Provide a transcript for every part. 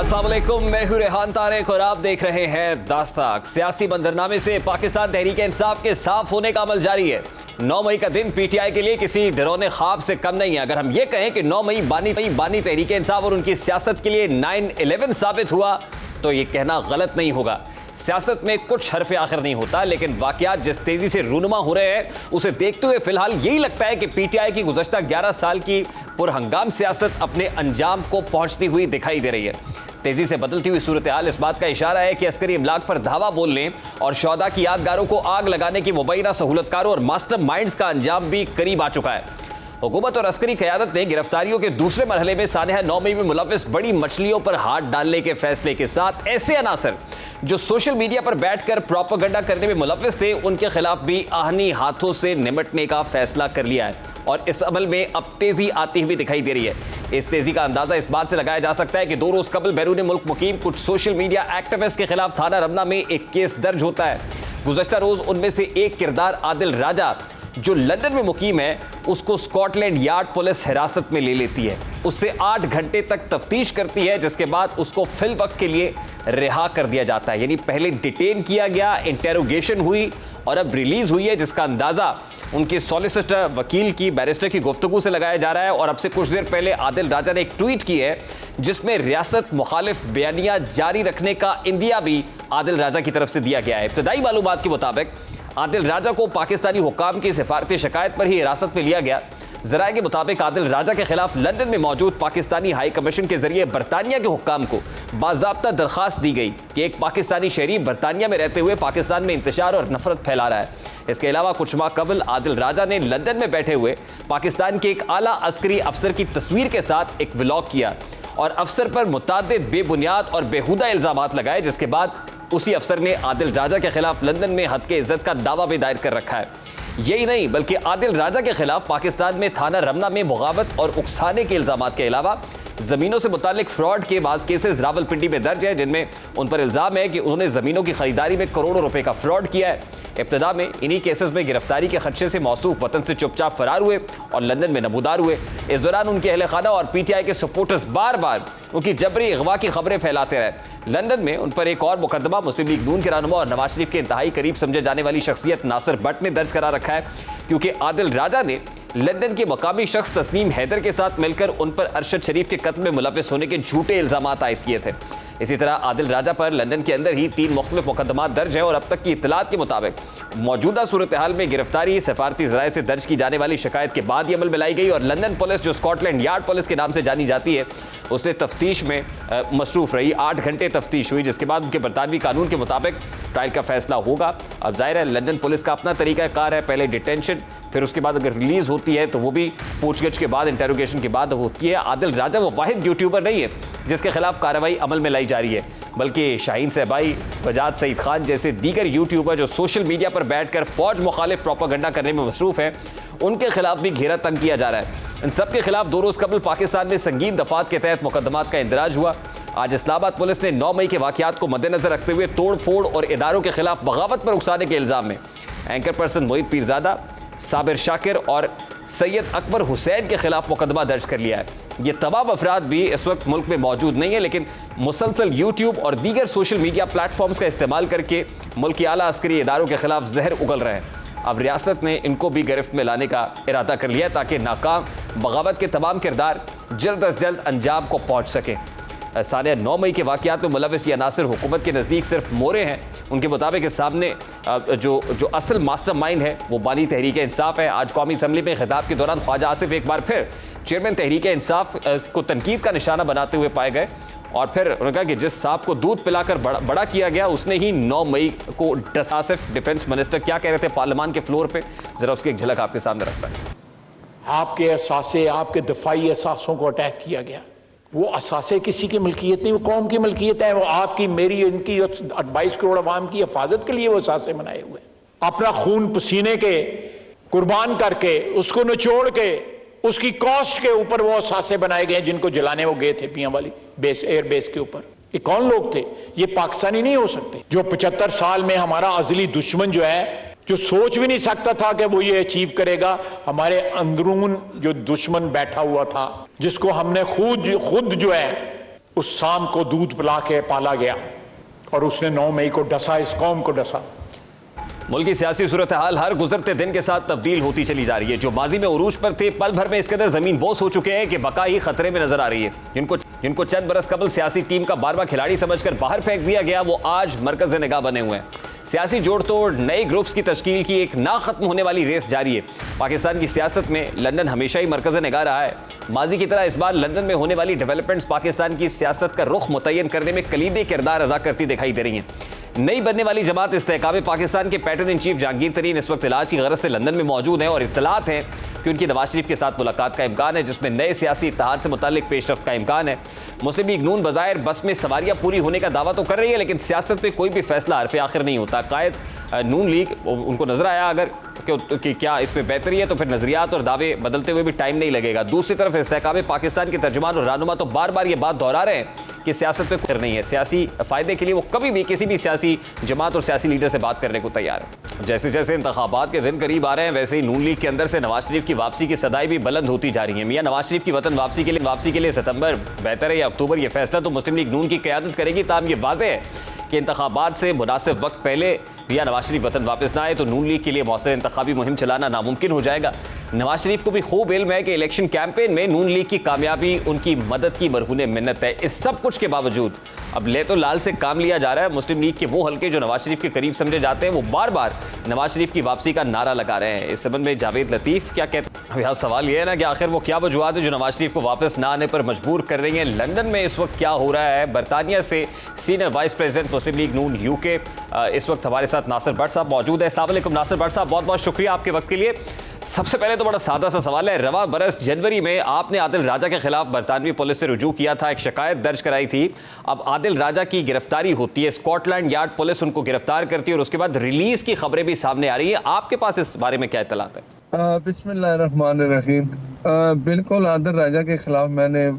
अस्सलाम वालेकुम, मैं हूं रेहान तारिक और आप देख रहे हैं दास्ताक। सियासी मंजरनामे से पाकिस्तान तहरीक इंसाफ के साफ होने का अमल जारी है। 9 मई का दिन पीटीआई के लिए किसी डरौने ख्वाब से कम नहीं है। अगर हम ये कहें कि 9 मई बानी तहरीक इंसाफ और उनकी सियासत के लिए 9/11 साबित हुआ तो ये कहना गलत नहीं होगा। सियासत में कुछ हरफ आखिर नहीं होता, लेकिन वाकयात जिस तेजी से रूनुमा हो रहे हैं उसे देखते हुए फिलहाल यही लगता है कि पीटीआई की गुज़श्ता 11 साल की पुरहंगाम सियासत अपने अंजाम को पहुंचती हुई दिखाई दे रही है। तेजी से बदलती हुई सूरत हाल इस बात का इशारा है कि अस्करी इमलाक पर धावा बोलने और शोहदा की यादगारों को आग लगाने की मुबैना सहूलतकारों और मास्टर माइंड्स का अंजाम भी करीब आ चुका है। हुकूमत और अस्करी क़यादत ने गिरफ्तारियों के दूसरे मरहले में सानहा 9 मई में मुलव्विस बड़ी मछलियों पर हाथ डालने के फैसले के साथ ऐसे अनासर जो सोशल मीडिया पर बैठकर प्रोपेगेंडा करने में मुलव्विस थे उनके खिलाफ भी आहनी हाथों से निमटने का फैसला कर लिया है और इस अमल में अब तेजी आती हुई दिखाई दे रही है। इस तेजी का अंदाजा इस बात से लगाया जा सकता है कि 2 रोज कबल बैरून मुल्क मुकीम कुछ सोशल मीडिया एक्टिविस्ट के खिलाफ थाना रमना में एक केस दर्ज होता है। गुज़श्ता रोज उनमें से एक किरदार आदिल राजा जो लंदन में मुकीम है उसको स्कॉटलैंड यार्ड पुलिस हिरासत में ले लेती है। उससे 8 घंटे तक तफ्तीश करती है, जिसके बाद उसको फिल वक्त के लिए रिहा कर दिया जाता है। यानी पहले डिटेन किया गया, इंटेरोगेशन हुई और अब रिलीज हुई है, जिसका अंदाजा उनके सॉलिसिटर वकील की बैरिस्टर की गुफ्तगू से लगाया जा रहा है। और अब से कुछ देर पहले आदिल राजा ने एक ट्वीट की है जिसमें रियासत मुखालिफ बयानिया जारी रखने का इंदिया भी आदिल राजा की तरफ से दिया गया है। इब्तदाई मालूमात के मुताबिक आदिल राजा को पाकिस्तानी हुक्काम की सिफारती शिकायत पर ही हिरासत में लिया गया। ज़राए के मुताबिक आदिल राजा के खिलाफ लंदन में मौजूद पाकिस्तानी हाई कमीशन के जरिए बरतानिया के हुक्काम को बाज़ाब्ता दरख्वास्त दी गई कि एक पाकिस्तानी शहरी बरतानिया में रहते हुए पाकिस्तान में इंतशार और नफरत फैला रहा है। इसके अलावा कुछ माह कबल आदिल राजा ने लंदन में बैठे हुए पाकिस्तान के एक आला अस्करी अफसर की तस्वीर के साथ एक व्लॉग किया और अफसर पर मुताद्दिद बेबुनियाद और बेहुदा इल्जामात लगाए, जिसके बाद उसी अफसर ने आदिल राजा के खिलाफ लंदन में हद के इज्जत का दावा भी दायर कर रखा है। यही नहीं बल्कि आदिल राजा के खिलाफ पाकिस्तान में थाना रमना में मुगावत और उकसाने के इल्जामात के अलावा जमीनों से मुतालिक फ्रॉड के बाद केसेस रावलपिंडी में दर्ज है, जिनमें उन पर इल्जाम है कि उन्होंने जमीनों की खरीदारी में करोड़ों रुपए का फ्रॉड किया है। इब्तिदा में इन्हीं केसेस में गिरफ्तारी के खदशे से मौसूफ वतन से चुपचाप फरार हुए और लंदन में नमूदार हुए। इस दौरान उनके अहल खाना और पीटीआई के सपोर्टर्स बार बार उनकी जबरी अगवा की खबरें फैलाते रहे। लंदन में उन पर एक और मुकदमा मुस्लिम लीग नून के रहनुमा और नवाज शरीफ के इंतहाई करीब समझे जाने वाली शख्सियत नासिर भट्ट ने दर्ज करा रखा है, क्योंकि आदिल राजा ने लंदन के मकामी शख्स तस्नीम हैदर के साथ मिलकर उन पर अरशद शरीफ के कत्ल में मुलव्विस होने के झूठे इल्जामात आयद किए थे। इसी तरह आदिल राजा पर लंदन के अंदर ही 3 मुख्तलिफ मुकदमात दर्ज हैं और अब तक की इत्तलात के मुताबिक मौजूदा सूरत हाल में गिरफ्तारी सफारती ज़राए से दर्ज की जाने वाली शिकायत के बाद ही अमल में लाई गई और लंदन पुलिस, जो स्कॉटलैंड यार्ड पुलिस के नाम से जानी जाती है, उसने तफ्तीश में मसरूफ रही। 8 घंटे तफ्तीश हुई, जिसके बाद उनके बरतानवी कानून के मुताबिक ट्रायल का फैसला होगा। अब जाहिर है लंदन पुलिस का अपना तरीक़ाकार है, पहले डिटेंशन, फिर उसके बाद अगर रिलीज होती है तो वो भी पूछगछ के बाद, इंटेरोगेशन के बाद होती है। आदिल राजा वो वाहिद यूट्यूबर नहीं है जिसके खिलाफ कार्रवाई अमल में लाई जा रही है, बल्कि शाहीन सहबाई, वजाद सईद खान जैसे दीगर यूट्यूबर जो सोशल मीडिया पर बैठकर फौज मुखालिफ प्रोपेगेंडा करने में मसरूफ है, उनके खिलाफ भी घेरा तंग किया जा रहा है। इन सब के खिलाफ 2 रोज कबल पाकिस्तान में संगीन दफात के तहत मुकदमात का इंदराज हुआ। आज इस्लामाबाद पुलिस ने 9 मई के वाकयात को मद्देनजर रखते हुए तोड़ फोड़ और इदारों के खिलाफ बगावत पर उकसाने के इल्जाम में एंकर पर्सन मोहित पीरजादा, साबिर शाकिर और सैयद अकबर हुसैन के खिलाफ मुकदमा दर्ज कर लिया है। ये तमाम अफराद भी इस वक्त मुल्क में मौजूद नहीं है, लेकिन मुसलसल यूट्यूब और दीगर सोशल मीडिया प्लेटफॉर्म्स का इस्तेमाल करके मुल्क के आला अस्करी इदारों के खिलाफ जहर उगल रहे हैं। अब रियासत ने इनको भी गिरफ्त में लाने का इरादा कर लिया ताकि नाकाम बगावत के तमाम किरदार जल्द अज जल्द अंजाम को पहुँच सकें। सानिया 9 मई के वाकयात में मुलव्विस या नासिर हुकूमत के नज़दीक सिर्फ मोरे हैं। उनके मुताबिक इस सामने जो असल मास्टर माइंड है वो बानी तहरीक इंसाफ है। आज कौमी असम्बली में खिताब के दौरान ख्वाजा आसिफ एक बार फिर चेयरमैन तहरीक इंसाफ को तनकीद का निशाना बनाते हुए पाए गए और फिर उन्होंने कहा कि जिस सांप को दूध पिलाकर बड़ा किया गया उसने ही 9 मई को डसा। आसिफ डिफेंस मिनिस्टर क्या कह रहे थे पार्लियामान के फ्लोर पर, जरा उसकी एक झलक आपके सामने रखता है। आपके असासे, आपके दफाई असासों को अटैक किया गया। वो असासे किसी की मिल्कियत नहीं, वो कौम की मिल्कियत है। वो आपकी, मेरी, इनकी 22 करोड़ अवाम की हिफाजत के लिए वो असासे बनाए हुए, अपना खून पसीने के कुर्बान करके, उसको निचोड़ के, उसकी कॉस्ट के ऊपर वो असासे बनाए गए जिनको जलाने वो गए थे पियां वाली बेस, एयर बेस के ऊपर। ये कौन लोग थे? ये पाकिस्तानी नहीं हो सकते। जो 75 साल में हमारा अजली दुश्मन जो है, जो सोच भी नहीं सकता था कि वो ये अचीव करेगा, हमारे अंदरून जो दुश्मन बैठा हुआ था, जिसको हमने खुद जो है उस शाम को दूध पिला के पाला गया और उसने 9 मई को डसा, इस कौम को डसा। मुल्क की सियासी सूरत हाल हर गुजरते दिन के साथ तब्दील होती चली जा रही है। जो माजी में उरूज पर थे, पल भर में इस कदर जमीन बोस हो चुके हैं कि बका ही खतरे में नजर आ रही है। जिनको चंद बरस कबल सियासी टीम का बार-बार खिलाड़ी समझकर बाहर फेंक दिया गया, वो आज मरकज़ निगाह बने हुए हैं। सियासी जोड़ तोड़, नए ग्रुप्स की तश्कील की एक ना खत्म होने वाली रेस जारी है। पाकिस्तान की सियासत में लंदन हमेशा ही मरकज़ निगाह रहा है। माजी की तरह इस बार लंदन में होने वाली डेवलपमेंट्स पाकिस्तान की सियासत का रुख मुतय्यन करने में कलीदी किरदार अदा करती दिखाई दे रही हैं। नई बनने वाली जमात इस्तेहकाम पाकिस्तान के पैटर्न इन चीफ जहांगीर तरीन इस वक्त इलाज की गरज से लंदन में मौजूद हैं और इत्तलात हैं कि उनकी नवाज शरीफ के साथ मुलाकात का इम्कान है, जिसमें नए सियासी इत्तेहाद से मुताल्लिक पेशरफ्त का इम्कान है। मुस्लिम लीग नून बज़ाहिर बस में सवारियां पूरी होने का दावा तो कर रही है, लेकिन सियासत में कोई भी फैसला हरफ आखिर नहीं होता। कायद नून लीग उनको नजर आया अगर कि क्या इसमें बेहतरी है, तो फिर नजरियात और दावे बदलते हुए भी टाइम नहीं लगेगा। दूसरी तरफ इस्तेहकाम पाकिस्तान के तर्जुमान और रहनुमा तो बार बार ये बात दोहरा रहे हैं कि सियासत पे फिर नहीं है। सियासी फायदे के लिए वो कभी भी किसी भी सियासी जमात और सियासी लीडर से बात करने को तैयार है। जैसे जैसे इंतखाबात के दिन करीब आ रहे हैं, वैसे ही नून लीग के अंदर से नवाज शरीफ की वापसी की सदाई भी बुलंद होती जा रही है। मियां नवाज शरीफ की वतन वापसी के लिए सितंबर बेहतर है या अक्टूबर, ये फैसला तो मुस्लिम लीग नून की क़यादत करेगी। ताहम ये वाज़ेह है कि इंतखाबात से मुनासिब वक्त पहले या नवाज शरीफ वतन वापस ना आए तो नून लीग के लिए मौसर इंतखाबी मुहिम चलाना नामुमकिन हो जाएगा। नवाज शरीफ को भी खूब इल्म है कि इलेक्शन कैंपेन में नून लीग की कामयाबी उनकी मदद की मरहूने मिन्नत है। इस सब कुछ के बावजूद अब ले तो लाल से काम लिया जा रहा है। मुस्लिम लीग के वो हल्के जो नवाज शरीफ के करीब समझे जाते हैं, वो बार बार नवाज शरीफ की वापसी का नारा लगा रहे हैं। इस संबंध में जावेद लतीफ़ क्या कहते हैं? यहाँ सवाल यह है ना कि आखिर वो क्या वजूहत है जो नवाज शरीफ को वापस ना आने पर मजबूर कर रही है। लंदन में इस वक्त क्या हो रहा है? बरतानिया से सीनियर वाइस प्रेसिडेंट मुस्लिम लीग नून यूके इस वक्त हमारे साथ नासिर भट्ट साहब मौजूद है। अस्सलाम वालेकुम नासिर भट्ट साहब, बहुत बहुत शुक्रिया आपके वक्त के लिए। सबसे पहले तो बड़ा सादा सा सवाल है, रवा बरस जनवरी में आपने आदिल राजा के खिलाफ बरतानवी पुलिस से रुजू किया था, एक शिकायत दर्ज कराई थी। अब आदिल राजा की गिरफ्तारी होती है, स्कॉटलैंड यार्ड पुलिस उनको गिरफ्तार करती है और उसके बाद रिलीज की खबरें भी सामने आ रही है। आपके पास इस बारे में क्या इत्तलात है? बिस्मिल्लाहिर्रहमानिर्रहीम। बिल्कुल आदिल राजा के खिलाफ मैंने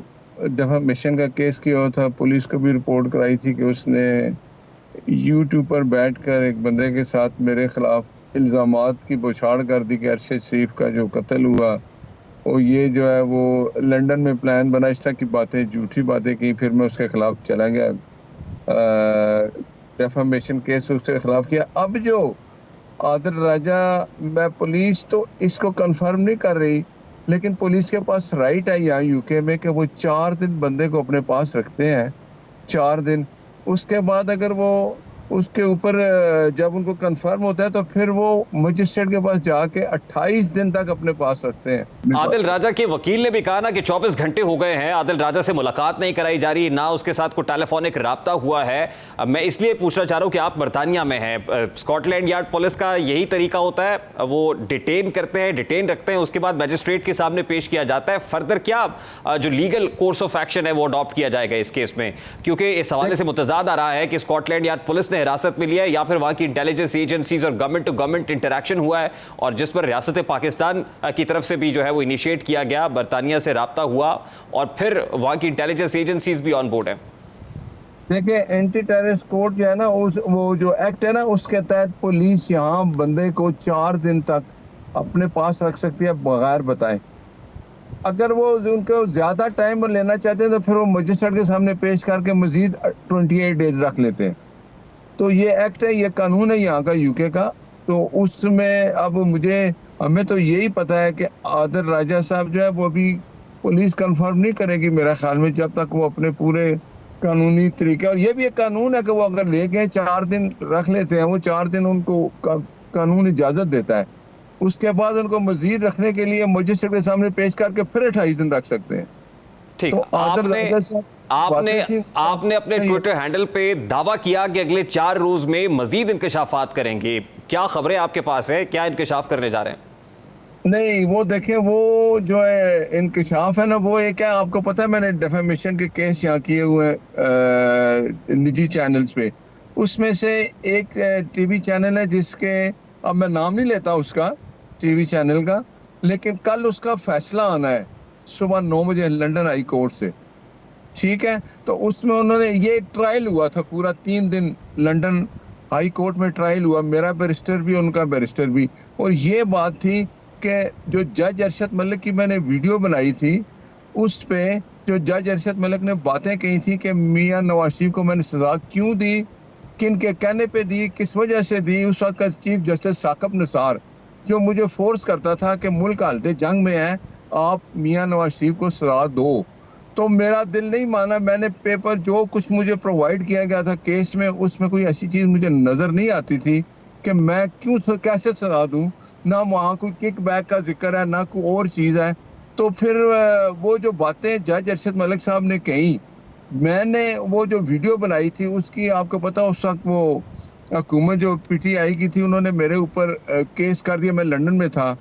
डिफेमेशन का केस किया था। पुलिस को भी रिपोर्ट कराई थी कि उसने यूट्यूब पर बैठकर एक बंदे के साथ मेरे खिलाफ इल्ज़ामात की बौछार कर दी कि अरशद शरीफ का जो कत्ल हुआ और ये जो है वो लंदन में प्लान बना, इस तरह की बातें, झूठी बातें की। फिर मैं उसके खिलाफ चला गया, डिफेमेशन केस उसके खिलाफ किया। अब जो आदिल राजा, मैं पुलिस तो इसको कंफर्म नहीं कर रही, लेकिन पुलिस के पास राइट है यहाँ यूके में कि वो 4 दिन बंदे को अपने पास रखते हैं, 4 दिन। उसके बाद अगर वो उसके ऊपर जब उनको कंफर्म होता है तो फिर वो मजिस्ट्रेट के पास जाके 28 दिन तक अपने पास रखते हैं। आदिल राजा के वकील ने भी कहा ना कि 24 घंटे हो गए हैं, आदिल राजा से मुलाकात नहीं कराई जा रही, ना उसके साथ कोई टेलीफोनिक राब्ता हुआ है। अब मैं इसलिए पूछना चाह रहा हूँ कि आप बरतानिया में हैं, स्कॉटलैंड यार्ड पुलिस का यही तरीका होता है, वो डिटेन करते हैं, डिटेन रखते हैं, उसके बाद मजिस्ट्रेट के सामने पेश किया जाता है। फर्दर क्या जो लीगल कोर्स ऑफ एक्शन है वो अडॉप्ट किया जाएगा इस केस में? क्योंकि इस हवाले से मुतजाद आ रहा है कि स्कॉटलैंड यार्ड पुलिस ने हिरासत में लिया है या फिर वहां की इंटेलिजेंस एजेंसीज और गवर्नमेंट टू गवर्नमेंट इंटरेक्शन हुआ है और जिस पर रियासत पाकिस्तान की तरफ से भी जो है वो इनिशिएट किया गया, बरतानिया से राब्ता हुआ और फिर वहां की इंटेलिजेंस एजेंसीज भी ऑन बोर्ड है। देखिए, एंटी टेररिस्ट कोड जो है ना, वो जो एक्ट है ना, उसके तहत पुलिस यहाँ बंदे को 4 दिन तक अपने पास रख सकती है बगैर बताए। अगर वो उनको ज्यादा टाइम लेना चाहते हैं तो फिर वो मजिस्ट्रेट के सामने पेश करके मजीद 28 डेज रख लेते हैं। तो ये एक्ट है, ये कानून है यहाँ का, यूके का। तो उसमें अब हमें तो यही पता है कि आदिल राजा साहब जो है वो अभी पुलिस कंफर्म नहीं करेगी मेरा ख्याल में, जब तक वो अपने पूरे कानूनी तरीके, और ये भी एक कानून है कि वो अगर ले गए 4 दिन रख लेते हैं, वो 4 दिन उनको कानून इजाजत देता है। उसके बाद उनको मजीद रखने के लिए मजिस्ट्रेट के सामने पेश करके फिर 28 दिन रख सकते हैं। ठीक, तो आपने अपने ट्विटर हैंडल पे दावा किया कि अगले 4 रोज में मजीद इंकशाफात करेंगे। क्या खबरें आपके पास है, क्या इंकशाफ करने जा रहे हैं? नहीं, वो देखें, वो जो है इंकशाफ है ना, वो एक है, आपको पता है मैंने डिफेमेशन के केस यहाँ किए हुए निजी चैनल्स पे। उसमें से एक टीवी चैनल है जिसके, अब मैं नाम नहीं लेता उसका टीवी चैनल का, लेकिन कल उसका फैसला आना है सुबह 9 बजे लंदन हाई कोर्ट से। ठीक है, तो उसमें उन्होंने, ये ट्रायल हुआ था पूरा 3 दिन लंदन हाई कोर्ट में ट्रायल हुआ, मेरा बैरिस्टर भी उनका बैरिस्टर भी। और ये बात थी कि जो जज अरशद मलिक की मैंने वीडियो बनाई थी उस पे जो जज अरशद मलिक ने बातें कही थी कि मियां नवाज शरीफ को मैंने सजा क्यों दी, किन के कहने पे दी, किस वजह से दी, उस वक्त का चीफ जस्टिस साकिब निसार जो मुझे फोर्स करता था कि मुल्क हालत जंग में है, आप मियां नवाज शरीफ को सजा दो, तो मेरा दिल नहीं माना। मैंने पेपर जो कुछ मुझे प्रोवाइड किया गया था केस में, उसमें कोई ऐसी चीज मुझे नजर नहीं आती थी कि मैं क्यों कैसे सजा दूं। ना वहाँ कोई किक बैक का जिक्र है, ना कोई और चीज है। तो फिर वो जो बातें जज अरशद मलिक साहब ने कही, मैंने वो जो वीडियो बनाई थी उसकी आपको पता, उस वक्त वो हुकूमत जो पीटीआई की थी उन्होंने मेरे ऊपर केस कर दिया। मैं लंदन में था,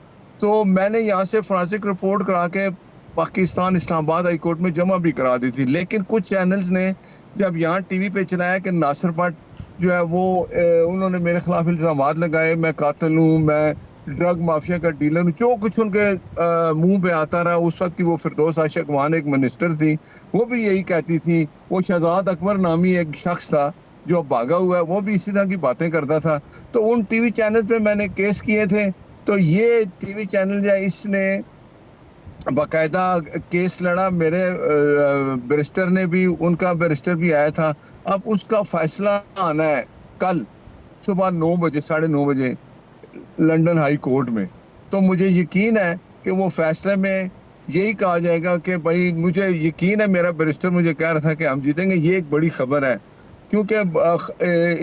तो मैंने यहाँ से फोरेंसिक रिपोर्ट करा के पाकिस्तान इस्लामाबाद हाई कोर्ट में जमा भी करा दी थी। लेकिन कुछ चैनल्स ने जब यहाँ टीवी पे चलाया कि नासिर भट्ट जो है वो उन्होंने मेरे खिलाफ इल्जाम लगाए, मैं कातिल हूँ, मैं ड्रग माफिया का डीलर हूँ, जो कुछ उनके मुंह पे आता रहा। उस वक्त की वो फिरदौस आयशा अकवान एक मिनिस्टर थी, वो भी यही कहती थी। वो शहजाद अकबर नामी एक शख्स था जो भागा हुआ है, वो भी इसी तरह की बातें करता था। तो उन टीवी चैनल पे मैंने केस किए थे। तो ये टीवी चैनल जो है इसने बाकायदा केस लड़ा, मेरे बैरिस्टर ने भी, उनका बैरिस्टर भी आया था। अब उसका फैसला आना है कल सुबह 9 बजे 9:30 बजे लंदन हाई कोर्ट में। तो मुझे यकीन है कि वो फैसले में यही कहा जाएगा कि भाई, मुझे यकीन है, मेरा बैरिस्टर मुझे कह रहा था कि हम जीतेंगे। ये एक बड़ी खबर है, क्योंकि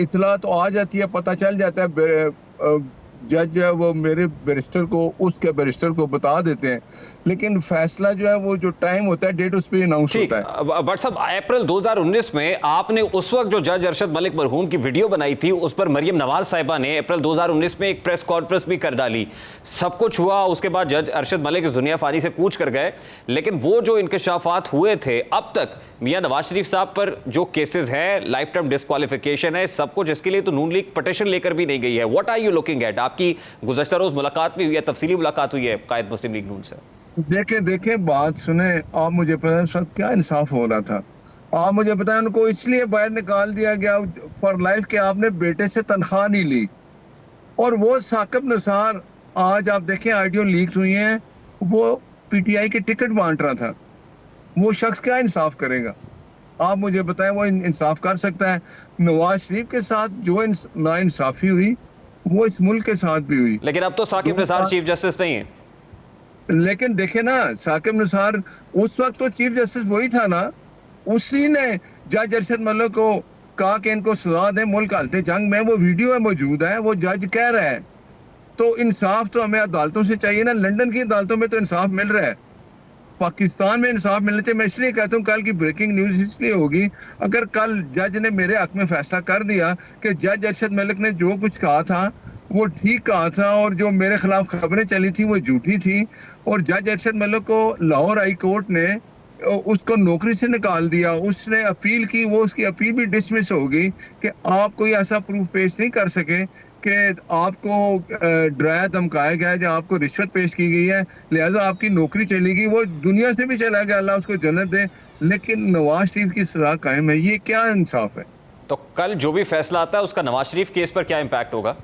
इतला तो आ जाती है, पता चल जाता है, जज जो है वो मेरे बैरिस्टर को, उसके बैरिस्टर को बता देते हैं, लेकिन फैसला जो है वो जो टाइम होता है डेट उस पर अनाउंस होता है। बट साहब, अप्रैल 2019 में आपने उस वक्त जो जज अरशद मलिक मरहूम की वीडियो बनाई थी, उस पर मरियम नवाज साहिबा ने अप्रैल 2019 में एक प्रेस कॉन्फ्रेंस भी कर डाली। सब कुछ हुआ, उसके बाद जज अरशद मलिक इस दुनिया फानी से कूच कर गए। लेकिन वो जो इंकशाफात हुए थे, अब तक मियां नवाज शरीफ साहब पर जो केसेस हैं, लाइफ टाइम डिस्क्वालिफिकेशन है, सब कुछ, इसके लिए तो नून लीग पिटीशन लेकर भी नहीं गई है। What are you looking at? आपकी गुज़श्ता रोज मुलाकात भी हुई है, तफसीली मुलाकात हुई है कायद मुस्लिम लीग नून से। देखें बात सुने आप, मुझे पता है उस वक्त क्या इंसाफ हो रहा था। आप मुझे पता है उनको इसलिए बाहर निकाल दिया गया फॉर लाइफ के आपने बेटे से तनख्वाह नहीं ली। और वो साकिब निसार, आज आप देखें ऑडियो लीक हुई हैं, वो पीटीआई के टिकट बांट रहा था। वो शख्स क्या इंसाफ करेगा? आप मुझे बताएं, वो इंसाफ कर सकता है? नवाज शरीफ के साथ जो नाइंसाफी हुई वो इस मुल्क के साथ भी हुई। लेकिन अब तो साकिब निसार चीफ जस्टिस नहीं है। लेकिन देखे ना, साकिब निसार उस वक्त तो चीफ जस्टिस वही था ना, उसी ने जज अरशद मलिक को कहा कि इनको सजा दें, मुल्क हालत जंग में। वो वीडियो है, मौजूद है, वो जज कह रहा है। तो इंसाफ तो हमें अदालतों से चाहिए ना। लंदन की अदालतों में तो इंसाफ मिल रहा है, पाकिस्तान में इंसाफ मिलना चाहिए। मैं इसलिए कहता हूँ कल की ब्रेकिंग न्यूज इसलिए होगी, अगर कल जज ने मेरे हक में फैसला कर दिया कि जज अरशद मलिक ने जो कुछ कहा था वो ठीक कहा था और जो मेरे खिलाफ खबरें चली थी वो झूठी थी, और जज अरशद मलिक को लाहौर हाई कोर्ट ने उसको नौकरी से निकाल दिया, उसने अपील की, वो उसकी अपील भी डिसमिस होगी कि आप कोई ऐसा प्रूफ पेश नहीं कर सके कि आपको डराया धमकाया गया है, आपको रिश्वत पेश की गई है, लिहाजा आपकी नौकरी चली गई। वो दुनिया से भी चला गया, अल्लाह उसको जन्नत दे, लेकिन नवाज शरीफ की सजा कायम है। ये क्या इंसाफ है? तो कल जो भी फैसला आता है उसका नवाज शरीफ केस पर क्या इम्पैक्ट होगा?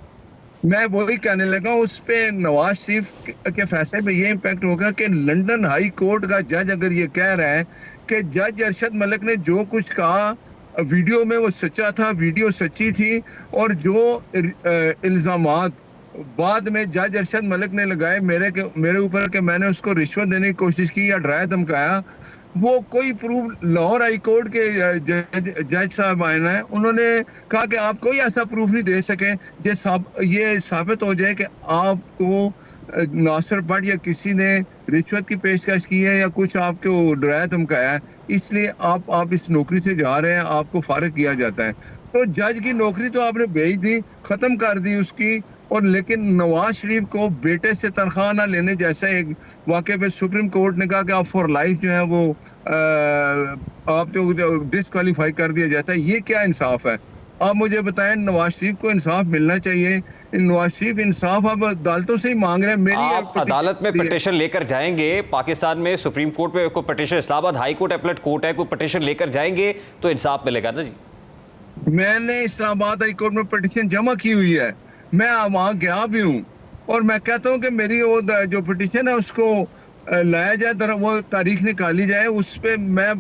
मैं वही कहने लगा, उस पे नवाज शरीफ के फैसले पे ये इम्पैक्ट होगा कि लंदन हाई कोर्ट का जज अगर ये कह रहा है कि जज अरशद मलिक ने जो कुछ कहा वीडियो में वो सच्चा था, वीडियो सच्ची थी, और जो इल्जामात बाद में जज अरशद मलिक ने लगाए मेरे ऊपर कि मैंने उसको रिश्वत देने की कोशिश की या डराया धमकाया, वो कोई प्रूफ, लाहौर हाई कोर्ट के जज साहब आए हैं, उन्होंने कहा कि आप कोई ऐसा प्रूफ नहीं दे सके ये साबित हो जाए कि आपको नासिर भट्ट या किसी ने रिश्वत की पेशकश की है या कुछ आपको डराया धमकाया है, इसलिए आप इस नौकरी से जा रहे हैं, आपको फारिग किया जाता है। तो जज की नौकरी तो आपने भेज दी, खत्म कर दी उसकी, और लेकिन नवाज शरीफ को बेटे से तनख्वाह ना लेने जैसा एक वाक़े पे सुप्रीम कोर्ट ने कहा कि आप फॉर लाइफ जो है वो आपको डिस्क्वालीफाई कर दिया जाता है। ये क्या इंसाफ है? आप मुझे बताएं, नवाज शरीफ को इंसाफ मिलना चाहिए। नवाज शरीफ इंसाफ अब अदालतों से ही मांग रहे हैं। मेरी आप अदालत में पिटीशन लेकर जाएंगे, पाकिस्तान में सुप्रीम कोर्ट पे कोई petition, Islamabad high court appellate court है, कोई पिटीशन लेकर जाएंगे तो इंसाफ मिलेगा ना जी? मैंने इस्लामाबाद हाई कोर्ट में पिटीशन जमा की हुई है, मैं वहां गया भी हूँ, और मैं कहता हूँ कि मेरी वो जो पिटीशन है उसको लाया जाए, वो तारीख निकाली जाए। उस पे मैं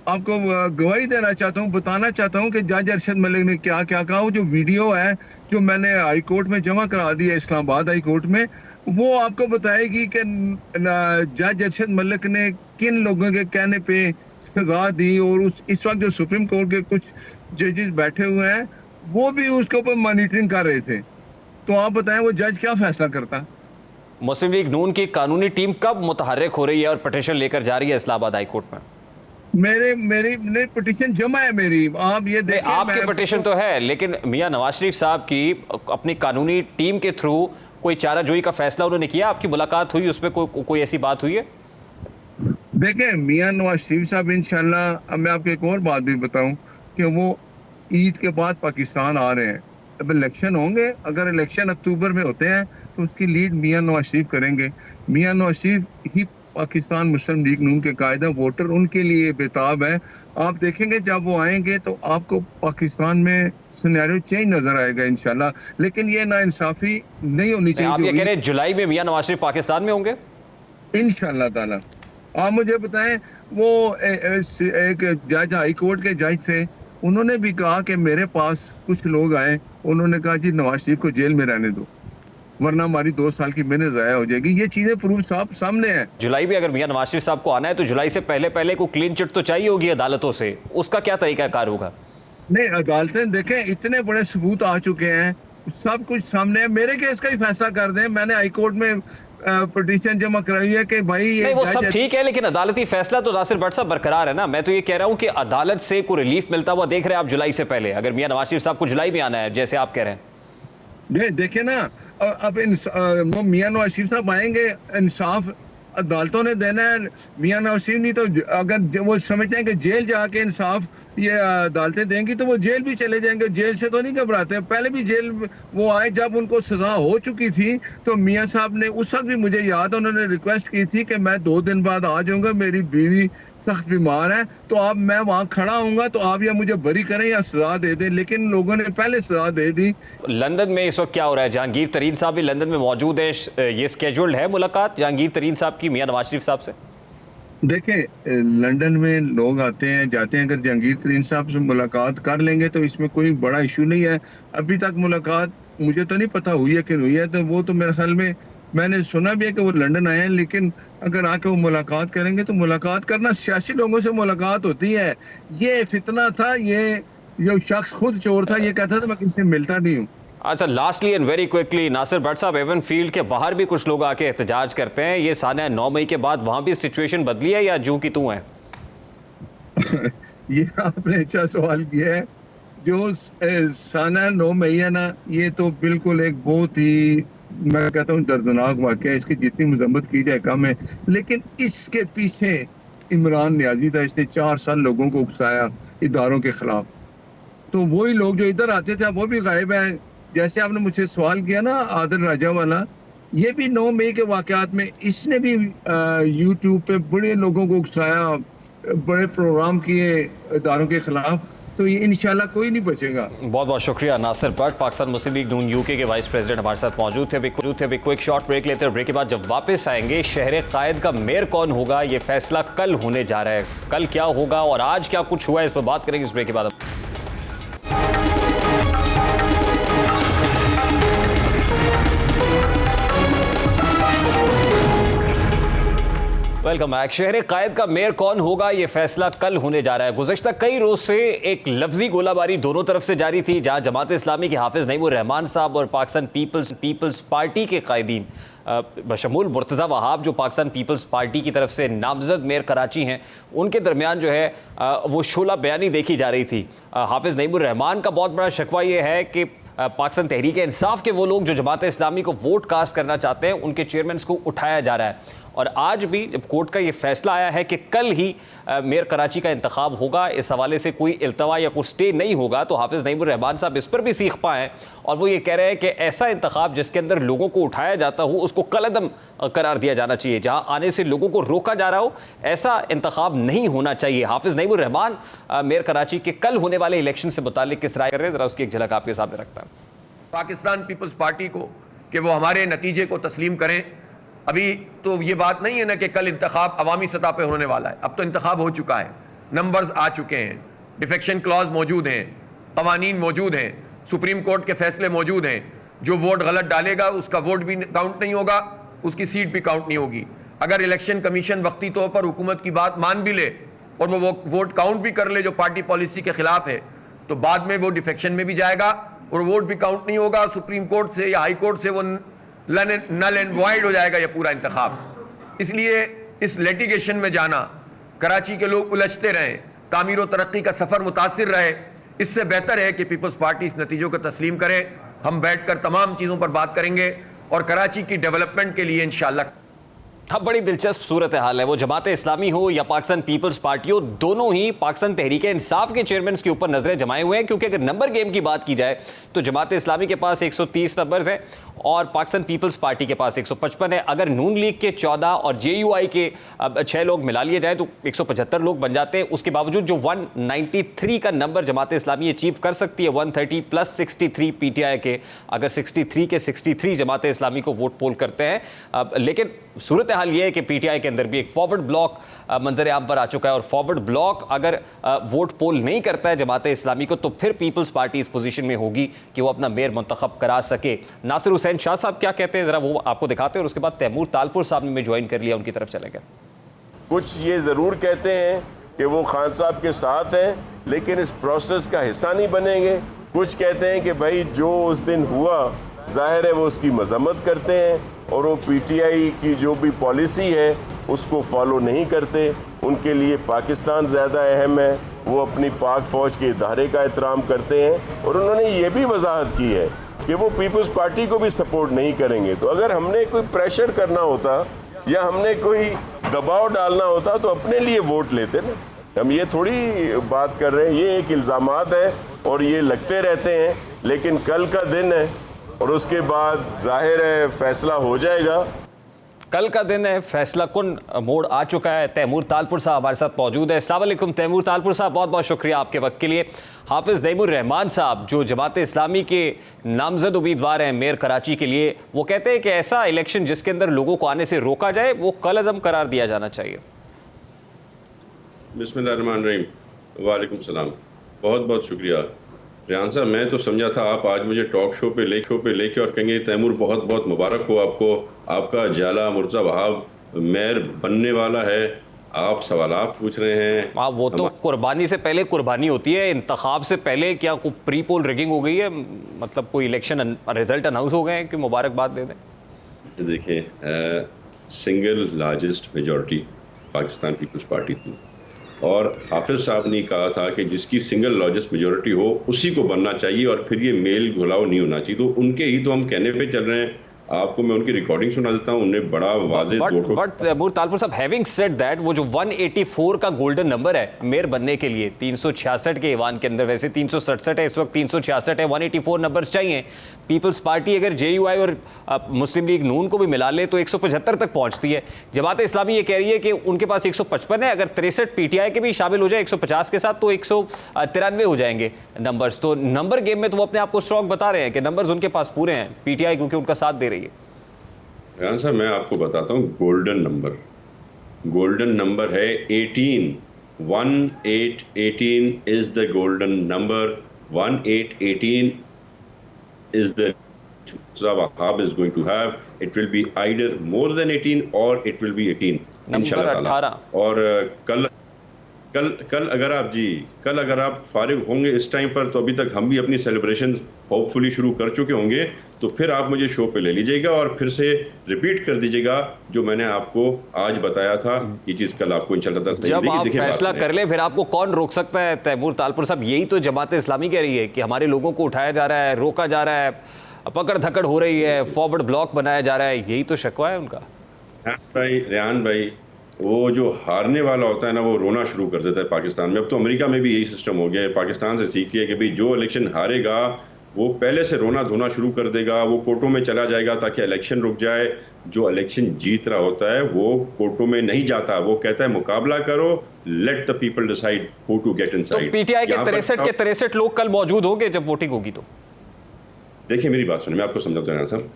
आपको गवाही देना चाहता हूँ, बताना चाहता हूँ कि जज अरशद मलिक ने क्या क्या कहा। वो जो वीडियो है जो मैंने हाई कोर्ट में जमा करा दी है, इस्लामाबाद हाई कोर्ट में, वो आपको बताएगी कि जज अरशद मलिक ने किन लोगों के कहने पे सजा दी। और इस वक्त जो सुप्रीम कोर्ट के कुछ जजेस बैठे हुए हैं वो भी उसके ऊपर मॉनिटरिंग कर रहे थे। तो आप बताएं वो जज क्या फैसला करता। मुस्लिम लीग नून की कानूनी टीम कब मुतहर्रिक हो रही है और पिटीशन लेकर जा रही है इस्लामाबाद हाई कोर्ट में? मेरी पिटीशन जमा है मेरी, आप ये देखें। आपकी पिटीशन तो है, लेकिन मियां नवाज शरीफ साहब की अपनी कानूनी टीम के थ्रू कोई चाराजोई का फैसला उन्होंने किया? आपकी मुलाकात हुई, उसमें कोई ऐसी बात हुई है? देखें मियां नवाज शरीफ साहब इंशाल्लाह, अब मैं आपको एक और बात भी बताऊं कि वो ईद के बाद पाकिस्तान आ रहे हैं। अब इलेक्शन होंगे, अगर इलेक्शन अक्टूबर में होते हैं तो उसकी लीड मियां नवाज शरीफ करेंगे। मियां नवाज शरीफ ही पाकिस्तान मुस्लिम लीग नून के कायदा, वोटर उनके लिए बेताब है। आप देखेंगे जब वो आएंगे तो आपको पाकिस्तान में सिनेरियो चेंज नजर आएगा इंशाल्लाह। लेकिन ये नाइंसाफी नहीं होनी चाहिए। आप ये कह रहे हैं जुलाई में मियां नवाज शरीफ पाकिस्तान में होंगे इंशाल्लाह ताला। आप मुझे बताएं, वो एक जज हाई कोर्ट के जज थे, उन्होंने भी कहा कि मेरे पास कुछ लोग आए, उन्होंने कहा जी नवाज शरीफ को जेल में रहने दो वरना हमारी 2 साल की मेहनत ज़ाया हो जाएगी। ये चीजें प्रूफ सामने है। जुलाई में अगर मियां नवाज शरीफ साहब को आना है तो जुलाई से पहले को क्लीन चिट तो चाहिए होगी अदालतों से, उसका क्या तरीकाकार होगा? नहीं, अदालतें देखें इतने बड़े सबूत आ चुके हैं, सब कुछ सामने है। मेरे केस का ही फैसला कर दें। मैंने हाई कोर्ट में पिटीशन जमा कराई है कि भाई ये वो सब ठीक है, लेकिन अदालती फैसला तो नासिर भट्ट साहब बरकरार है ना। मैं तो ये कह रहा हूं कि अदालत से कोई रिलीफ मिलता हुआ देख रहे हैं आप जुलाई से पहले, अगर मियां नवाज शरीफ साहब को जुलाई में आना है जैसे आप कह रहे हैं? देखे ना, अब वो मियां नवाज शरीफ साहब आएंगे, इंसाफ अदालतों ने देना है। मियां नवाज शरीफ नहीं तो अगर वो समझते हैं कि जेल जाके इंसाफ ये अदालतें देंगी तो वो जेल भी चले जाएंगे। जेल से तो नहीं घबराते, पहले भी जेल वो आए जब उनको सजा हो चुकी थी तो मियां साहब ने उस वक्त भी मुझे याद है उन्होंने रिक्वेस्ट की थी कि मैं 2 दिन बाद आ जाऊंगा, मेरी बीवी सख्त बीमार है, तो आप मैं वहां खड़ा हूंगा तो आप या मुझे बरी करें या सजा दे दें। लेकिन लोगों ने पहले सजा दे दी। लंदन में इस वक्त क्या हो रहा है? जहांगीर तरीन साहब भी लंदन में मौजूद है, ये स्केड्यूल्ड है मुलाकात जहांगीर तरीन साहब की मियां नवाज शरीफ साहब से? देखें लंदन में लोग आते हैं जाते हैं, अगर जहांगीर तरीन साहब से मुलाकात कर लेंगे तो इसमें कोई बड़ा इशू नहीं है। अभी तक मुलाकात मुझे तो नहीं पता हुई है कि नहीं हुई है, तो वो तो मेरे ख्याल में मैंने सुना भी है कि वो लंदन आए हैं। लेकिन अगर आके वो मुलाकात करेंगे तो मुलाकात करना, सियासी लोगों से मुलाकात होती है। ये फितना था, ये जो शख्स खुद चोर था, ये कहता था मैं किसी से मिलता नहीं हूँ। अच्छा, lastly and very quickly, Nasir Bhatt साहब, एवन फील्ड के बाहर भी कुछ लोग आके एहतजाज करते हैं। ये साना 9 मई के बाद वहां भी सिचुएशन बदली है या जूं की तू है? ये आपने अच्छा सवाल किया है। जो साना 9 मई है ना, ये तो बिल्कुल एक बहुत ही, मैं कहता हूँ, दर्दनाक वाक़या है। इसकी जितनी मजम्मत की जाए कम है। लेकिन इसके पीछे इमरान नियाजी था, इसने 4 साल लोगों को उकसाया इदारों के खिलाफ। तो वही लोग जो इधर आते थे वो भी गायब हैं। जैसे आपने मुझसे सवाल किया ना आदिल राजा वाला, ये भी 9 मई के वाकयात में इसने भी यूट्यूब पे बड़े लोगों को उकसाया, बड़े प्रोग्राम किए इदारों के खिलाफ। तो ये इंशाल्लाह कोई नहीं बचेगा। बहुत बहुत शुक्रिया नासिर भट्ट, पाकिस्तान मुस्लिम लीग नून यूके के वाइस प्रेसिडेंट हमारे साथ मौजूद थे। अभी क्विक शॉर्ट ब्रेक लेते हैं। ब्रेक के बाद जब वापस आएंगे, शहर कायद का मेयर कौन होगा, ये फैसला कल होने जा रहा है। कल क्या होगा और आज क्या कुछ हुआ है, इस पर बात करेंगे इस ब्रेक के बाद। Welcome back. शहर कायद का मेयर कौन होगा, यह फैसला कल होने जा रहा है। गुज़श्ता कई रोज से एक लफ्जी गोलाबारी दोनों तरफ से जारी थी, जहां जमात इस्लामी के हाफिज नईमुर रहमान साहब और पाकिस्तान पीपल्स पार्टी के कायदीन बशमूल मुर्तज़ा वहाब, जो पाकिस्तान पीपल्स पार्टी की तरफ से नामजद मेयर कराची हैं, उनके दरमियान जो है वो शोला बयानी देखी जा रही थी। हाफिज नईमुर रहमान का बहुत बड़ा शिकवा ये है कि पाकिस्तान तहरीक इंसाफ के वो लोग जो जमात इस्लामी को वोट कास्ट करना चाहते हैं, उनके चेयरमैन को उठाया जा रहा है। और आज भी जब कोर्ट का ये फैसला आया है कि कल ही मेयर कराची का इंतखाब होगा, इस हवाले से कोई इल्तवा या कोई स्टे नहीं होगा, तो हाफिज नईमुर रहमान साहब इस पर भी सीख पाएँ और वो ये कह रहे हैं कि ऐसा इंतखाब जिसके अंदर लोगों को उठाया जाता हो उसको कलअदम करार दिया जाना चाहिए। जहाँ आने से लोगों को रोका जा रहा हो, ऐसा इंतखाब नहीं होना चाहिए। हाफिज नईमुर रहमान मेयर कराची के कल होने वाले इलेक्शन से मुतालिक किस राय कर रहे हैं, जरा उसकी एक झलक आपके सामने रखता है। पाकिस्तान पीपल्स पार्टी को कि वो हमारे नतीजे को तस्लीम करें अभी तो ये बात नहीं है ना कि कल इंतखाब अवामी सतह पे होने वाला है, अब तो इंतखाब हो चुका है, नंबर्स आ चुके हैं, डिफेक्शन क्लॉज मौजूद हैं, कवानीन मौजूद हैं, सुप्रीम कोर्ट के फैसले मौजूद हैं। जो वोट गलत डालेगा उसका वोट भी काउंट नहीं होगा, उसकी सीट भी काउंट नहीं होगी। अगर इलेक्शन कमीशन वक्ती तौर पर हुकूमत की बात मान भी ले और वो वोट काउंट भी कर ले जो पार्टी पॉलिसी के खिलाफ है, तो बाद में वो डिफेक्शन में भी जाएगा और वोट भी काउंट नहीं होगा। सुप्रीम कोर्ट से या हाई कोर्ट से वो नल एंड वॉइड हो जाएगा ये पूरा इंतखाब। इसलिए इस लिटिगेशन में जाना, कराची के लोग उलझते रहें, तामीर व तरक्की का सफ़र मुतासिर रहे, इससे बेहतर है कि पीपल्स पार्टी इस नतीजों को तस्लीम करे। हम बैठकर तमाम चीज़ों पर बात करेंगे और कराची की डेवलपमेंट के लिए इंशाअल्लाह। अब बड़ी दिलचस्प सूरत हाल है, वो जमात इस्लामी हो या पाकिस्तान पीपल्स पार्टी हो, दोनों ही पाकिस्तान तहरीक इंसाफ के चेयरमैन के ऊपर नजरें जमाए हुए हैं। क्योंकि अगर नंबर गेम की बात की जाए तो जमात इस्लामी के पास 130 नंबर्स हैं और पाकिस्तान पीपल्स पार्टी के पास 155 है। अगर नून लीग के 14 और JUI के 6 लोग मिला लिए जाए तो 175 लोग बन जाते हैं। उसके बावजूद जो 193 का नंबर जमात इस्लामी अचीव कर सकती है, 130 प्लस 63 PTI के, अगर 63 के 63 जमात इस्लामी को वोट पोल करते हैं। लेकिन सूरत हाल ये है कि PTI के अंदर भी एक फॉरवर्ड ब्लॉक मंजर आम पर आ चुका है और फॉरवर्ड ब्लॉक अगर वोट पोल नहीं करता है जमात इस्लामी को, तो फिर पीपल्स पार्टी इस पोजीशन में होगी कि वो अपना मेयर मुंतखब करा सके। नासिर हुसैन शाह साहब क्या कहते हैं, जरा वो आपको दिखाते हैं और उसके बाद तैमूर तालपुर साहब ने ज्वाइन कर लिया, उनकी तरफ चले गए। कुछ ये ज़रूर कहते हैं कि वो खान साहब के साथ हैं लेकिन इस प्रोसेस का हिस्सा नहीं बनेंगे। कुछ कहते हैं कि भाई जो उस दिन हुआ जाहिर है वो उसकी मजम्मत करते हैं और वो PTI की जो भी पॉलिसी है उसको फॉलो नहीं करते। उनके लिए पाकिस्तान ज़्यादा अहम है, वो अपनी पाक फ़ौज के इदारे का एहतराम करते हैं और उन्होंने ये भी वजाहत की है कि वो पीपल्स पार्टी को भी सपोर्ट नहीं करेंगे। तो अगर हमने कोई प्रेशर करना होता या हमने कोई दबाव डालना होता तो अपने लिए वोट लेते ना। हम ये थोड़ी बात कर रहे हैं, ये एक इल्ज़ामात है और ये लगते रहते हैं, लेकिन कल का दिन है और उसके बाद जाहिर है फैसला हो जाएगा। कल का दिन है, फैसला कुन मोड़ आ चुका है। तैमूर तालपुर साहब हमारे साथ मौजूद है। अस्सलाम वालेकुम तैमूर तालपुर साहब, बहुत बहुत शुक्रिया आपके वक्त के लिए। हाफिज़ नईमुर रहमान साहब जो जमात इस्लामी के नामजद उम्मीदवार हैं मेयर कराची के लिए, वो कहते हैं कि ऐसा इलेक्शन जिसके अंदर लोगों को आने से रोका जाए वो कल अदम करार दिया जाना चाहिए। बिस्मिल्लाहिर्रहमानिर्रहीम, वालेकुम सलाम, बहुत बहुत शुक्रिया। रेहान साहब, मैं तो समझा था आप आज मुझे टॉक शो पे लेके और कहेंगे तैमूर बहुत बहुत मुबारक हो आपको, आपका जाला मुर्जा वहाब मेयर बनने वाला है, आप सवालात पूछ रहे हैं। वो तो कुर्बानी से पहले कुर्बानी होती है, इंतखाब से पहले क्या कोई प्री पोल रिगिंग हो गई है, मतलब कोई इलेक्शन रिजल्ट अनाउंस हो गए हैं कि मुबारकबाद दे दें। देखिए, single largest majority Pakistan Peoples Party थी और हाफिज साहब ने कहा था कि जिसकी सिंगल लार्जेस्ट मेजॉरिटी हो उसी को बनना चाहिए और फिर ये मेल घुलाव नहीं होना चाहिए। तो उनके ही तो हम कहने पे चल रहे हैं। आपको मैं उनकी रिकॉर्डिंग सुना देता हूं, उन्हें बड़ा वाज़ेह बट तैमूर तालपुर साहब, हैविंग सेड दैट, वो जो 184 का गोल्डन नंबर है मेयर बनने के लिए 366 के ईवान के अंदर, वैसे 367 है इस वक्त, 366 है, 184 नंबर्स चाहिए। पीपल्स पार्टी अगर JUI और मुस्लिम लीग नून को भी मिला ले तो 175 तक पहुंचती है। जमात इस्लामी ये कह रही है कि उनके पास 155 है, अगर 63 PTI के भी शामिल हो जाए 150 के साथ तो 193 हो जाएंगे नंबर्स। तो नंबर गेम में तो वो अपने आप को स्ट्रॉन्ग बता रहे हैं कि नंबर्स उनके पास पूरे हैं, PTI क्योंकि उनका साथ दे रही है। रेहान साहब, मैं आपको बताता हूँ गोल्डन नंबर है 18, 1818 is the golden number. 1818 is the Wahab is going to have. It will be either more than 18 or it will be 18 इंशाल्लाह। और कल अगर आप फारिग होंगे इस टाइम पर, तो अभी तक हम भी अपनी सेलिब्रेशंस होपफुली शुरू कर चुके होंगे, तो फिर आप मुझे शो पे ले लीजिएगा और फिर से रिपीट कर दीजिएगा जो मैंने आपको आज बताया था। ये चीज़ कल आपको इंशाल्लाह जब आप फैसला कर ले फिर आपको कौन रोक सकता है। तैमूर तालपुर साहब, यही तो जमात इस्लामी कह रही है कि हमारे लोगों को उठाया जा रहा है, रोका जा रहा है, पकड़ धकड़ हो रही है, फॉरवर्ड ब्लॉक बनाया जा रहा है, यही तो शिकवा है उनका। रेहान भाई, वो जो हारने वाला होता है ना, वो रोना शुरू कर देता है पाकिस्तान में। अब तो अमेरिका में भी यही सिस्टम हो गया है, पाकिस्तान से सीख लिया कि भाई जो इलेक्शन हारेगा वो पहले से रोना धोना शुरू कर देगा, वो कोर्टों में चला जाएगा ताकि इलेक्शन रुक जाए। जो इलेक्शन जीत रहा होता है वो कोर्टों में नहीं जाता, वो कहता है मुकाबला करो, let the people decide who to get inside. तो PTI के 63 लोग कल मौजूद होंगे जब वोटिंग होगी तो? देखिए मेरी बात सुनिए, मैं आपको समझाता हूं साहब।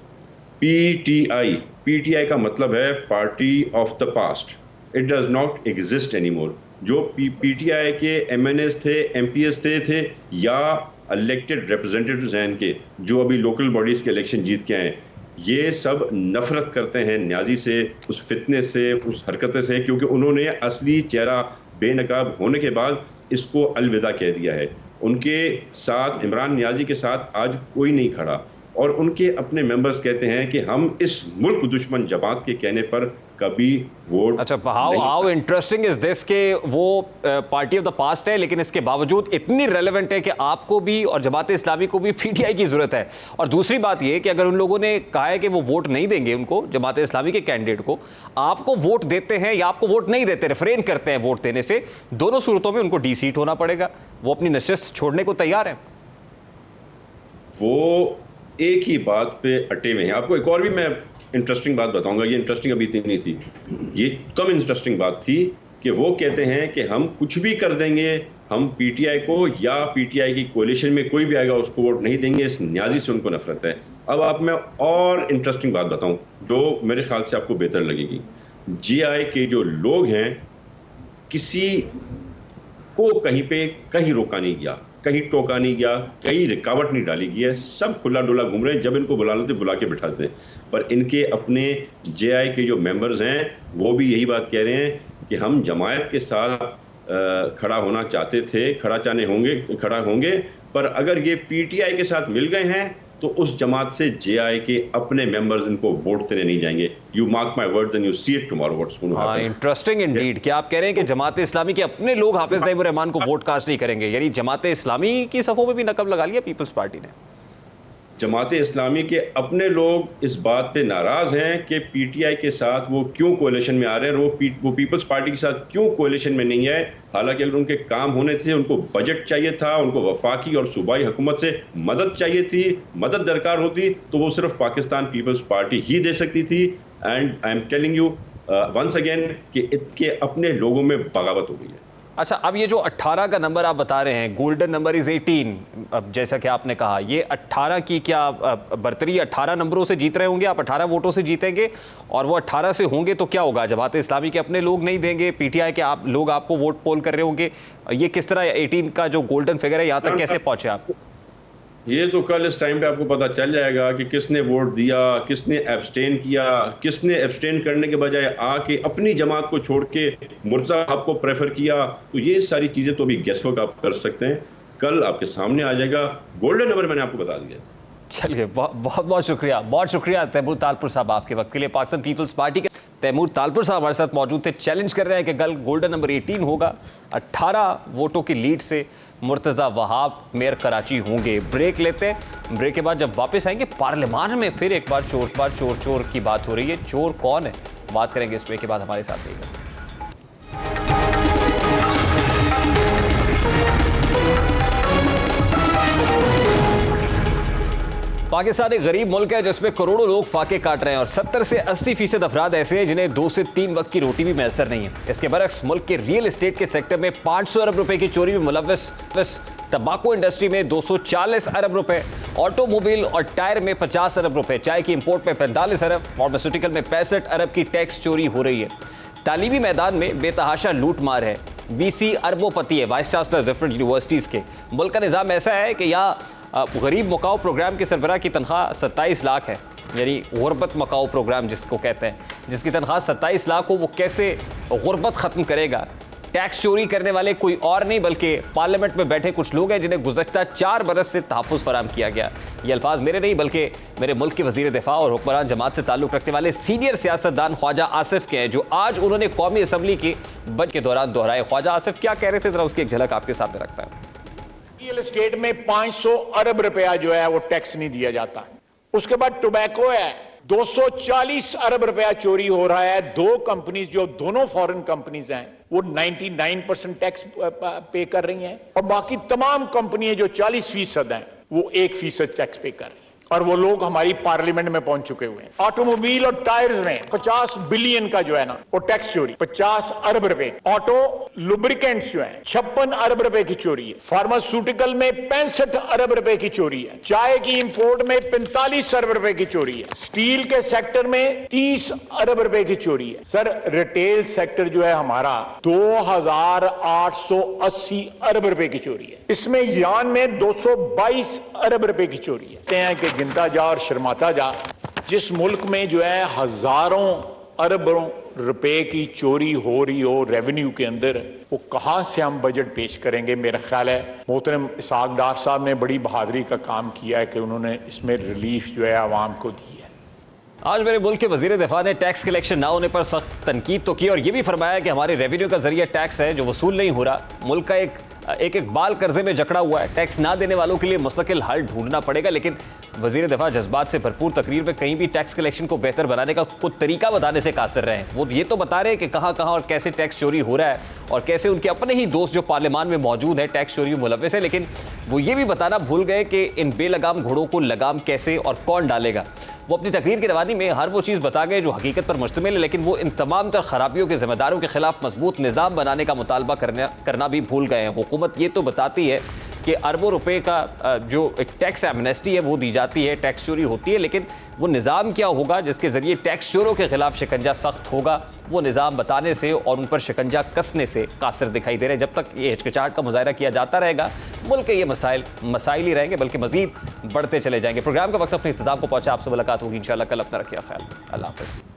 पीटीआई का मतलब है party of the past. It does not exist anymore. जो पीटीआई के एमएनएस थे, एमपीएस थे या इलेक्टेड रिप्रेजेंटेटिव्स हैं इनके, जो अभी लोकल बॉडीज के इलेक्शन जीत के आए, ये सब नफरत करते हैं न्याजी से, उस फितने से, उस हरकत से, क्योंकि उन्होंने असली चेहरा बेनकाब होने के बाद इसको अलविदा कह दिया है। उनके साथ, इमरान न्याजी के साथ आज कोई नहीं खड़ा, और उनके अपने मेंबर्स कहते हैं कि हम इस मुल्क दुश्मन जमात के कहने पर कभी वोट। अच्छा, हाउ इंटरेस्टिंग इज दिस कि वो पार्टी ऑफ द पास्ट है, लेकिन इसके बावजूद इतनी रेलेवेंट है कि आपको भी और जमात इस्लामी को भी पीटीआई की जरूरत है। और दूसरी बात ये कि अगर उन लोगों ने कहा है कि वो वोट नहीं देंगे उनको, जमात इस्लामी के कैंडिडेट को, आपको वोट देते हैं या आपको वोट नहीं देते, रेफरेन करते हैं वोट देने से, दोनों सूरतों में उनको डी-सीट होना पड़ेगा। वो अपनी नशिस्त छोड़ने को तैयार है। वो एक ही बात पे अटे हुए हैं। आपको एक और भी मैं इंटरेस्टिंग बात बताऊंगा। ये इंटरेस्टिंग अभी इतनी नहीं थी, ये कम इंटरेस्टिंग बात थी कि वो कहते हैं कि हम कुछ भी कर देंगे, हम पीटीआई को या पीटीआई की कोalition में कोई भी आएगा उसको वोट नहीं देंगे, इस न्याजी से उनको नफरत है। अब आप मैं और इंटरेस्टिंग बात बताऊं जो मेरे ख्याल से आपको बेहतर लगेगी। जीआई के जो लोग हैं, किसी को कहीं रोका नहीं गया, कहीं टोका नहीं गया, कहीं रुकावट नहीं डाली गई है, सब खुला डुला घूम रहे हैं। जब इनको बुला लेते बुला के बिठाते हैं। पर इनके अपने जेआई के जो मेंबर्स हैं वो भी यही बात कह रहे हैं कि हम जमायत के साथ खड़ा होना चाहते थे, खड़ा होंगे, पर अगर ये पीटीआई के साथ मिल गए हैं तो उस जमात से जेआई के अपने मेंबर्स इनको वोट देने नहीं जाएंगे। You mark my words and you see it tomorrow what's going to happen. Interesting indeed कि आप कह रहे हैं कि जमात इस्लामी के अपने लोग हाफिज नईम रहमान को वोट कास्ट नहीं करेंगे, यानी जमात इस्लामी की सफों में भी नकब लगा लिया पीपल्स पार्टी ने। जमात इस्लामी के अपने लोग इस बात पे नाराज हैं कि पीटीआई के साथ वो क्यों कोalition में आ रहे हैं, वो पीपल्स पार्टी के साथ क्यों कोalition में नहीं है। हालांकि अगर उनके काम होने थे, उनको बजट चाहिए था, उनको वफाकी और सूबाई हुकूमत से मदद चाहिए थी, मदद दरकार होती तो वो सिर्फ पाकिस्तान पीपल्स पार्टी ही दे सकती थी। And I am telling you once again कि इनके अपने लोगों में बगावत हो गई है। अच्छा, अब ये जो 18 का नंबर आप बता रहे हैं, गोल्डन नंबर इज 18, अब जैसा कि आपने कहा, ये 18 की क्या बर्तरी 18 नंबरों से जीत रहे होंगे आप, 18 वोटों से जीतेंगे, और वो 18 से होंगे तो क्या होगा? जमात इस्लामी के अपने लोग नहीं देंगे, पीटीआई के आप लोग आपको वोट पोल कर रहे होंगे, ये किस तरह 18 का जो गोल्डन फिगर है यहाँ तक कैसे पहुंचे आप? ये तो कल इस टाइम पे आपको पता चल जाएगा कि किसने वोट दिया, किसने एब्सटेन किया, किसने एब्सटेन करने के बजाय आके अपनी जमात को छोड़ के मुर्जा आपको प्रेफर किया। तो ये सारी चीजें तो अभी गेस वर्क आप कर सकते हैं, कल आपके सामने आ जाएगा। गोल्डन नंबर मैंने आपको बता दिया। चलिए, बहुत बहुत शुक्रिया तैमूर तालपुर साहब आपके वक्त के लिए। पाकिस्तान पीपल्स पार्टी के तैमूर तालपुर साहब हमारे साथ मौजूद थे। चैलेंज कर रहे हैं कि कल गोल्डन नंबर 18 होगा, 18 वोटों की लीड से मुर्तज़ा वहाब मेयर कराची होंगे। ब्रेक लेते हैं, ब्रेक के बाद जब वापस आएंगे, पार्लियामान में फिर एक बार चोर की बात हो रही है। चोर कौन है, बात करेंगे इस ब्रेक के बाद। हमारे साथ रहिएगा। पाकिस्तान एक गरीब मुल्क है जिसमें करोड़ों लोग फाके काट रहे हैं और 70 से 80% अफराद ऐसे हैं जिन्हें 2 से 3 वक्त की रोटी भी मैसर नहीं है। इसके बरक्स मुल्क के रियल एस्टेट के सेक्टर में 500 अरब रुपए की चोरी में मुलव्वस, तंबाकू इंडस्ट्री में 240 अरब रुपए, ऑटोमोबाइल और टायर में 50 अरब रुपए, चाय की इंपोर्ट में 45 अरब, फार्मास्यूटिकल में 65 अरब की टैक्स चोरी हो रही है। तालीमी मैदान में बेतहाशा लूट मार है। वीसी अरबोपति है, वाइस चांसलर डिफरेंट यूनिवर्सिटीज़ के। मुल्क का निज़ाम ऐसा है कि यहाँ गरीब मकाऊ प्रोग्राम के सरबराह की तनख्वाह 27 लाख है, यानी गुरबत मकाऊ प्रोग्राम जिसको कहते हैं, जिसकी तनख्वाह 27 लाख हो, वो कैसे गुरबत ख़त्म करेगा? टैक्स चोरी करने वाले कोई और नहीं बल्कि पार्लियामेंट में बैठे कुछ लोग हैं जिन्हें गुज़श्ता 4 बरस से तहफ़्फ़ुज़ फराहम किया गया। ये अल्फाज मेरे नहीं बल्कि मेरे मुल्क के वज़ीर दिफा और हुक्मरान जमात से ताल्लुक़ रखने वाले सीनियर सियासतदान ख्वाजा आसिफ के हैं, जो आज उन्होंने कौमी असम्बली के बजट के दौरान दोहराए। ख्वाजा आसिफ क्या कह रहे थे, ज़रा उसकी एक झलक आपके सामने रखता है। रियल एस्टेट में 500 अरब रुपया जो है वो टैक्स नहीं दिया जाता। उसके बाद टोबैको है, 240 अरब रुपया चोरी हो रहा है। 2 कंपनीज जो दोनों फॉरेन कंपनीज हैं वो 99% टैक्स पे कर रही हैं, और बाकी तमाम कंपनियां जो 40% हैं वो 1% टैक्स पे कर रही हैं। और वो लोग हमारी पार्लियामेंट में पहुंच चुके हुए हैं। ऑटोमोबाइल और टायर्स में 50 बिलियन का जो है ना वो टैक्स चोरी, 50 अरब रुपए। ऑटो लुब्रिकेंट्स जो है 56 अरब रुपए की चोरी है। फार्मास्यूटिकल में 65 अरब रुपए की चोरी है। चाय की इंपोर्ट में 45 अरब रुपए की चोरी है। स्टील के सेक्टर में 30 अरब रुपए की चोरी है। सर रिटेल सेक्टर जो है हमारा 2880 अरब रुपए की चोरी है। इसमें यान में 222 अरब रुपए की चोरी है। कहते हैं कि गिनता जा और शर्माता जा। जिस मुल्क में जो है हजारों अरबों रुपए की चोरी हो रही हो रेवेन्यू के अंदर, वो कहां से हम बजट पेश करेंगे? मेरा ख्याल है मोहतरम इसहाक डार साहब ने बड़ी बहादुरी का काम किया है कि उन्होंने इसमें रिलीफ जो है आवाम को दी है। आज मेरे मुल्क के वजीर दिफा ने टैक्स कलेक्शन ना होने पर सख्त तनकीद तो की और ये भी फरमाया कि हमारे रेवेन्यू का जरिया टैक्स है जो वसूल नहीं हो रहा। मुल्क का एक बाल कर्जे में जकड़ा हुआ है। टैक्स ना देने वालों के लिए मुस्तकिल हल ढूंढना पड़ेगा। लेकिन वजीर दिफा जज्बात से भरपूर तकरीर में कहीं भी टैक्स कलेक्शन को बेहतर बनाने का कुछ तरीका बताने से कासिर रहे हैं। वो ये तो बता रहे हैं कि कहाँ कहाँ और कैसे टैक्स चोरी हो रहा है और कैसे उनके अपने ही दोस्त जो पार्लियामान में मौजूद है टैक्स चोरी में मुलव्विस है। लेकिन वो ये भी बताना भूल गए कि इन बेलगाम घोड़ों को लगाम कैसे और कौन डालेगा। वो अपनी तकरीर की रवानी में हर वो चीज़ बता गए जो हकीकत पर मुश्तमिल है, लेकिन वो इन तमाम तर खराबियों के जिम्मेदारों के खिलाफ मजबूत निज़ाम बनाने का मुतालबा करना भी भूल गए हैं। हुकूमत ये तो बताती है कि अरबों रुपए का जो एक टैक्स एमनेस्टी है वो दी जाती है, टैक्स चोरी होती है, लेकिन वो निज़ाम क्या होगा जिसके ज़रिए टैक्स चोरों के खिलाफ शिकंजा सख्त होगा, वो निज़ाम बताने से और उन पर शिकंजा कसने से कासिर दिखाई दे रहे हैं। जब तक ये हिचकिचाहट का मुजाहरा किया जाता रहेगा मुल्क के ये मसाइल ही रहेंगे बल्कि मजीद बढ़ते चले जाएंगे। प्रोग्राम का वक्त अपने इख्तिताम को पहुंचा। आपसे मुलाकात होगी इंशाल्लाह कल। अपना रखिए ख्याल। अल्लाह हाफ़िज़।